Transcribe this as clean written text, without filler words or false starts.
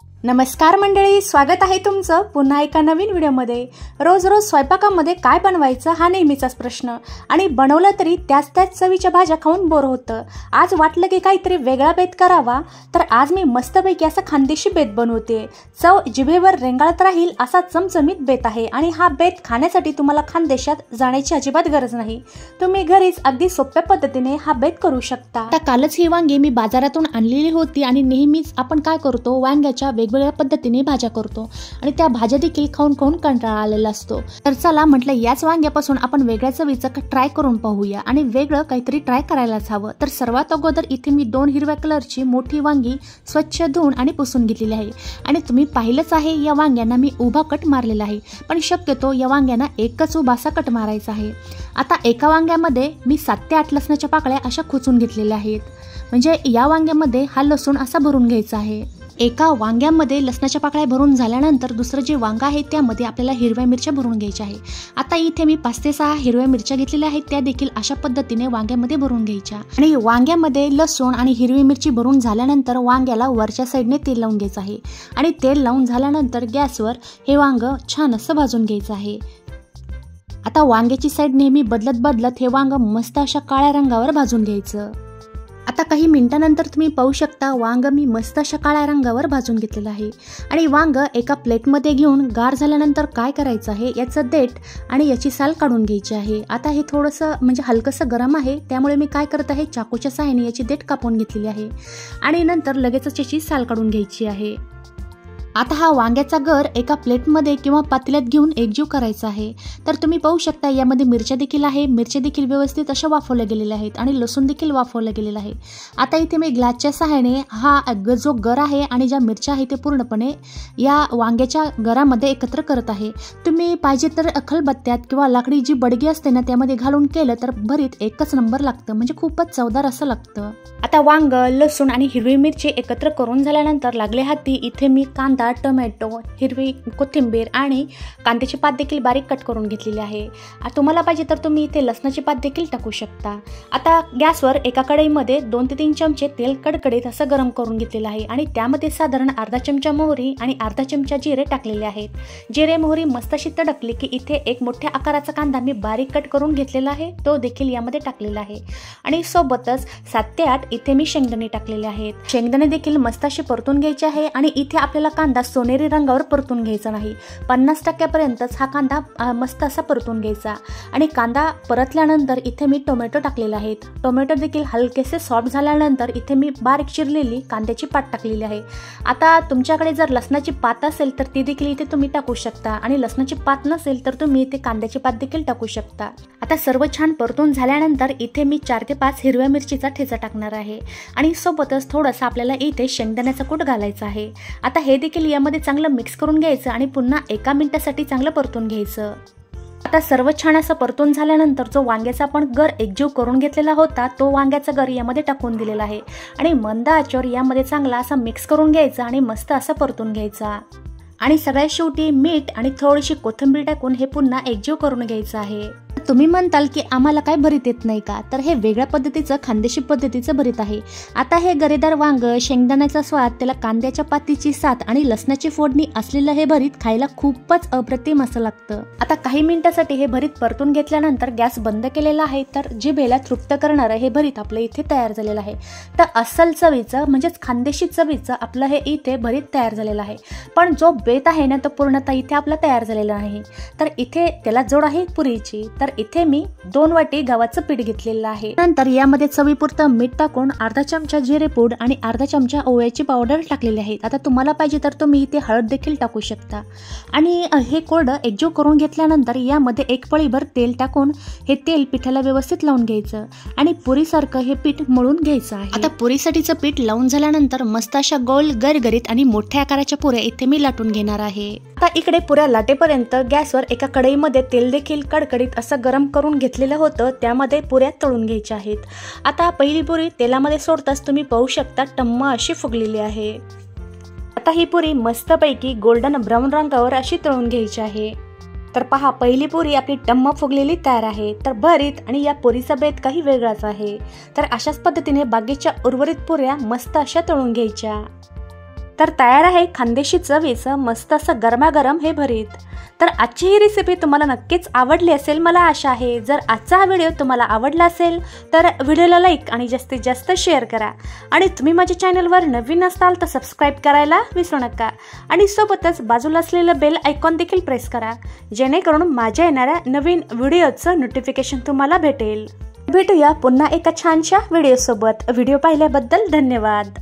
नमस्कार मंडळी, स्वागत आहे तुमचं पुन्हा एका नवीन व्हिडिओमध्ये। रोज रोज स्वयंपाकामध्ये काय बनवायचं हा नेहमीचाच प्रश्न, आणि बनवलं तरी त्याच चवीच्या भाज्या खाऊन बोर होतं। आज वाटलं की काहीतरी वेगळा बेत करावा, तर आज मी मस्तपैकी असा खानदेशी बेत बनवते। चव जिभेवर रेंगाळत राहील असा चमचमीत बेत आहे, आणि हा बेत खाण्यासाठी तुम्हाला खानदेशात जाण्याची अजिबात गरज नाही। तुम्ही घरीच अगदी सोप्या पद्धतीने हा बेत करू शकता। आता कालच ही वांगी मी बाजारातून आणलेली होती, आणि नेहमीच आपण काय करतो, वांग्याच्या वेगवेगळ्या पद्धतीने भाज्या करतो आणि त्या भाज्या देखील खाऊन कंटाळा आलेला असतो। तर चला म्हटलं याच वांग्यापासून आपण वेगळ्या चवीचं ट्राय करून पाहूया, आणि वेगळं काहीतरी ट्राय करायलाच हवं। तर सर्वात अगोदर इथे मी 2 हिरव्या कलरची मोठी वांगी स्वच्छ धुवून आणि पुसून घेतलेली आहे, आणि तुम्ही पाहिलंच आहे या वांग्यांना मी उभा कट मारलेला आहे, पण शक्यतो या वांग्यांना एकच उभा असा कट मारायचा आहे। आता एका वांग्यामध्ये मी 7 ते 8 लसणाच्या पाकळ्या अशा खोचून घेतलेल्या आहेत, म्हणजे या वांग्यामध्ये हा लसूण असा भरून घ्यायचा आहे। एका वांग्यामध्ये लसणाच्या पाकळ्या भरून झाल्यानंतर दुसरं जे वांगा आहे त्यामध्ये आपल्याला हिरव्या मिरच्या भरून घ्यायच्या आहे। आता इथे मी 5 ते 6 हिरव्या मिरच्या घेतलेल्या आहेत, त्या देखील अशा पद्धतीने वांग्यामध्ये भरून घ्यायच्या। आणि वांग्यामध्ये लसूण आणि हिरवी मिरची भरून झाल्यानंतर वांग्याला वरच्या साईडने तेल लावून घ्यायचं आहे, आणि तेल लावून झाल्यानंतर गॅसवर हे वांग छान असं भाजून घ्यायचं आहे। आता वांग्याची साईड नेहमी बदलत हे वांग मस्त अशा काळ्या रंगावर भाजून घ्यायचं। आता काही मिनिटांनंतर तुम्ही पाहू शकता वांग मी मस्त अशा काळ्या रंगावर भाजून घेतलेलं आहे, आणि वांग एका प्लेटमध्ये घेऊन गार झाल्यानंतर काय करायचं आहे, याचं देठ आणि याची साल काढून घ्यायची आहे। आता हे थोडंसं म्हणजे हलकंसं गरम आहे, त्यामुळे मी काय करत आहे, चाकूच्या सहाय्याने याची देठ कापून घेतलेली आहे, आणि नंतर लगेचच याची साल काढून घ्यायची आहे। आता हा वांग्याचा गर एका प्लेटमध्ये किंवा पातेल्यात घेऊन एकजीव करायचा आहे। तर तुम्ही पाहू शकता यामध्ये मिरच्या देखील आहे, मिरच्या देखील व्यवस्थित अशा वाफवल्या गेलेल्या आहेत, आणि लसूण देखील वाफवलं गेलेलं आहे। आता इथे मी ग्लासच्या सहाय्याने हा जो गर आहे आणि ज्या मिरच्या आहे ते पूर्णपणे या वांग्याच्या गरामध्ये एकत्र करत आहे। तुम्ही पाहिजे तर खलबत्त्यात किंवा लाकडी जी बडगी असते ना त्यामध्ये घालून केलं तर भरीत एकच नंबर लागतं, म्हणजे खूपच चवदार असं लागतं। आता वांग, लसूण आणि हिरवी मिरची एकत्र करून झाल्यानंतर लागले हाती इथे मी कांदा, टोमॅटो, हिरवी कोथिंबीर आणि कांद्याची पात देखील बारीक कट करून घेतलेली आहे। तुम्हाला पाहिजे तर तुम्ही इथे लसणाची पात देखील टाकू शकता। आता गॅसवर एका कढईमध्ये 2 ते 3 चमचे तेल कडकडीत असं गरम करून घेतलेलं आहे, आणि त्यामध्ये साधारण अर्धा चमचा मोहरी आणि अर्धा चमचा जिरे टाकलेले आहेत। जिरे मोहरी मस्त अशी तडकली की इथे एक मोठ्या आकाराचा कांदा मी बारीक कट करून घेतलेला आहे, तो देखील यामध्ये टाकलेला आहे, आणि सोबतच 7 ते 8 इथे मी शेंगदाणे टाकलेले आहेत। शेंगदाणे देखील मस्त अशी परतून घ्यायचे आहे, आणि इथे आपल्याला कांदा सोनेरी रंगावर परतून घ्यायचा नाही, 50% हा कांदा मस्त असा परतून घ्यायचा। आणि कांदा परतल्यानंतर इथे मी टोमॅटो टाकलेले आहेत, टोमॅटो देखील हलकेसे सॉफ्ट झाल्यानंतर इथे मी बारीक चिरलेली कांद्याची पात टाकलेली आहे। आता तुमच्याकडे जर लसणाची पात असेल तर ती देखील इथे तुम्ही टाकू शकता, आणि लसणाची पात नसेल तर तुम्ही इथे कांद्याची पात देखील टाकू शकता। आता सर्व छान परतून झाल्यानंतर इथे मी 4 ते 5 हिरव्या मिरचीचा ठेचा टाकणार आहे, आणि सोबतच थोडंसं आपल्याला इथे शेंगदाण्याचा कूट घालायचा आहे। आता हे देखील यामध्ये चांगलं मिक्स करून घ्यायचं, आणि पुन्हा 1 मिनिटासाठी चांगलं परतून घ्यायचं। आता सर्व छान असं परतून झाल्यानंतर जो वांग्याचा आपण गर एकजीव करून घेतलेला होता तो वांग्याचा गर यामध्ये टाकून दिलेला आहे, आणि मंद आचेवर यामध्ये चांगला असा मिक्स करून घ्यायचा आणि मस्त असं परतून घ्यायचा। आणि सगळ्यात शेवटी मीठ आणि थोडीशी कोथिंबीर टाकून हे पुन्हा एकजीव करून घ्यायचं आहे। तुम्ही म्हणताल की आम्हाला काय भरीत येत नाही का, तर हे वेगळ्या पद्धतीचं खानदेशी पद्धतीचं भरीत आहे। आता हे गरेदार वांग, शेंगदाण्याचा स्वाद, त्याला कांद्याच्या पातीची साथ आणि लसणाची फोडणी असलेलं हे भरीत खायला खूपच अप्रतिम असं लागतं। आता काही मिनिटांसाठी हे भरीत परतून घेतल्यानंतर गॅस बंद केलेला आहे, तर जिभेला तृप्त करणारं हे भरीत आपलं इथे तयार झालेलं आहे। तर अस्सल चवीचं म्हणजेच खानदेशी चवीचं आपलं हे इथे भरीत तयार झालेलं आहे, पण जो बेत आहे ना तो पूर्णतः इथे आपला तयार झालेला आहे। तर इथे त्याला जोड आहे पुरीची, तर इथे मी 2 वाटी गव्हाचं पीठ घेतलेलं आहे। नंतर यामध्ये चवीपुरतं मीठ टाकून अर्धा चमचा जिरे पूड आणि अर्धा चमचा ओव्याची पावडर टाकलेली आहे। आता तुम्हाला पाहिजे तर तुम्ही इथे हळद देखील टाकू शकता, आणि हे कोरडं एकजीव करून घेतल्यानंतर यामध्ये 1 पळीभर तेल टाकून हे तेल पिठाला व्यवस्थित लावून घ्यायचं, आणि पुरीसारखं हे पीठ मळून घ्यायचं आहे। आता पुरीसाठीचं पीठ लावून झाल्यानंतर मस्त अशा गोल गरगरीत आणि मोठ्या आकाराच्या पुऱ्या इथे मी लाटून घेणार आहे। आता इकडे पुऱ्या लाटेपर्यंत गॅसवर एका कढईमध्ये तेल देखील कडकडीत असं गरम करून घेतलेलं होतं, त्यामध्ये पुऱ्या तळून घ्यायच्या आहेत। आता पहिली पुरी तेलामध्ये सोडताच तुम्ही पाहू शकता टम्म अशी फुगलेली आहे। आता ही पुरी मस्तपैकी गोल्डन ब्राऊन रंगावर अशी तळून घ्यायची आहे। तर पहा, पहिली पुरी आपली टम्म फुगलेली तयार आहे। तर भरीत आणि या पुरीचा बेत काही वेगळाच आहे। तर अशाच पद्धतीने बाकीच्या उर्वरित पुऱ्या मस्त अशा तळून घ्यायच्या। तर तयार आहे खानदेशी चवीचं मस्त असं गरमागरम हे भरीत। तर आजची ही रेसिपी तुम्हाला नक्कीच आवडली असेल मला आशा आहे। जर आजचा हा व्हिडिओ तुम्हाला आवडला असेल तर व्हिडिओला लाईक आणि जास्तीत जास्त शेअर करा आणि तुम्ही माझ्या चॅनलवर नवीन असाल तर सबस्क्राईब करायला विसरू नका आणि सोबतच बाजूला असलेलं बेल आयकॉन देखील प्रेस करा जेणेकरून माझ्या येणाऱ्या नवीन व्हिडिओचं नोटिफिकेशन तुम्हाला भेटेल। भेटूया पुन्हा एका छानशा व्हिडिओसोबत। व्हिडिओ पाहिल्याबद्दल धन्यवाद।